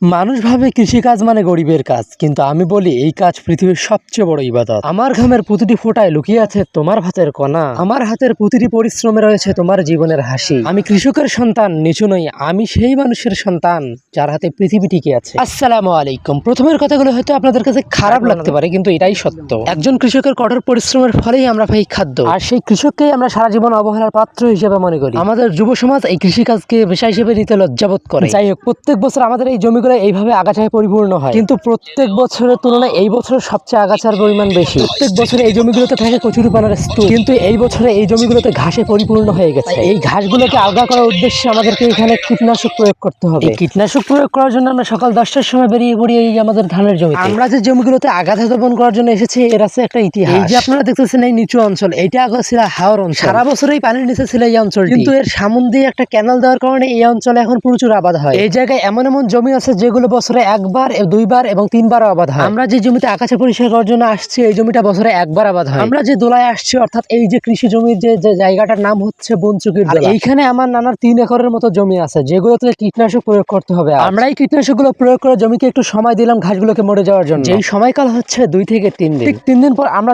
মানুষ ভাবে কৃষিকাজ মানে গরিবের কাজ, কিন্তু আমি বলি এই কাজ পৃথিবীর সবচেয়ে বড় ইবাদত। আমার ঘামের প্রতিটি ফোঁটায় লুকিয়ে আছে তোমার ভাতের কণা, আমার হাতের প্রতিটি পরিশ্রমে রয়েছে তোমার জীবনের হাসি। আমি কৃষকের সন্তান, নিচু নই, আমি সেই মানুষের সন্তান যার হাতে পৃথিবী টিকে আছে। আসসালামু আলাইকুম। প্রথমের কথাগুলো হয়তো আপনাদের কাছে খারাপ লাগতে পারে, কিন্তু এটাই সত্য। একজন কৃষকের কঠোর পরিশ্রমের ফলেই আমরা পাই খাদ্য, আর সেই কৃষককেই আমরা সারা জীবন অবহেলার পাত্র হিসেবে মনে করি। আমাদের যুব সমাজ এই কৃষিকাজকে পেশা হিসেবে নিতে লজ্জাবোধ করে। যাই হোক, প্রত্যেক বছর আমাদের এই জমিগুলো এইভাবে আগাছায় পরিপূর্ণ হয়, কিন্তু প্রত্যেক বছরের তুলনায় এই বছর সবচেয়ে আগাছার পরিমাণ বেশি। প্রত্যেক বছর এই জমিগুলোতে থাকে কচুরিপানার স্তূপ, কিন্তু এই বছরে এই জমিগুলোতে ঘাসে পরিপূর্ণ হয়ে গেছে। এই ঘাসগুলোকে আলগা করার উদ্দেশ্যে আমাদেরকে এখানে কীটনাশক প্রয়োগ করতে হবে। এই কীটনাশক প্রয়োগ করার জন্য আমরা সকাল 10টার সময় বেরিয়ে পড়ি এই আমাদের ধানের জমিতে। আমরা যে জমিগুলোতে আগাছা দমন করার জন্য এসেছি, এর আছে একটা ইতিহাস। এই যে আপনারা দেখতেছেন এই নিচু অঞ্চল, এইটা আগে ছিল হাওর অঞ্চল। সারা বছর এই পানির নিচে ছিল এই অঞ্চলটি, কিন্তু এর সামন দিয়ে একটা ক্যানাল দেওয়ার কারণে এই অঞ্চলে এখন প্রচুর আবাদ হয়। এই জায়গায় এমন এমন জমি আছে যেগুলো বছরে একবার, দুইবার এবং তিনবার আবাদ হয়। আমরা যে জমিতে আগাছা পরিষ্কার করার জন্য আসছি, এই জমিটা বছরে একবার আবাদ হয়। আমরা যে দোলায় আসছি, অর্থাৎ এই যে কৃষি জমির যে জায়গাটার নাম হচ্ছে বনচুকির দোলা। এইখানে আমার নানার 3 একরের মতো জমি আছে, যেগুলোতে কীটনাশক প্রয়োগ করতে হবে। আমরা এই কীটনাশকগুলো প্রয়োগ করে জমিকে একটু সময় দিলাম ঘাসগুলোকে মরে যাওয়ার জন্য। যেই সময়কাল হচ্ছে 2 থেকে 3 দিন। ঠিক 3 দিন পর আমরা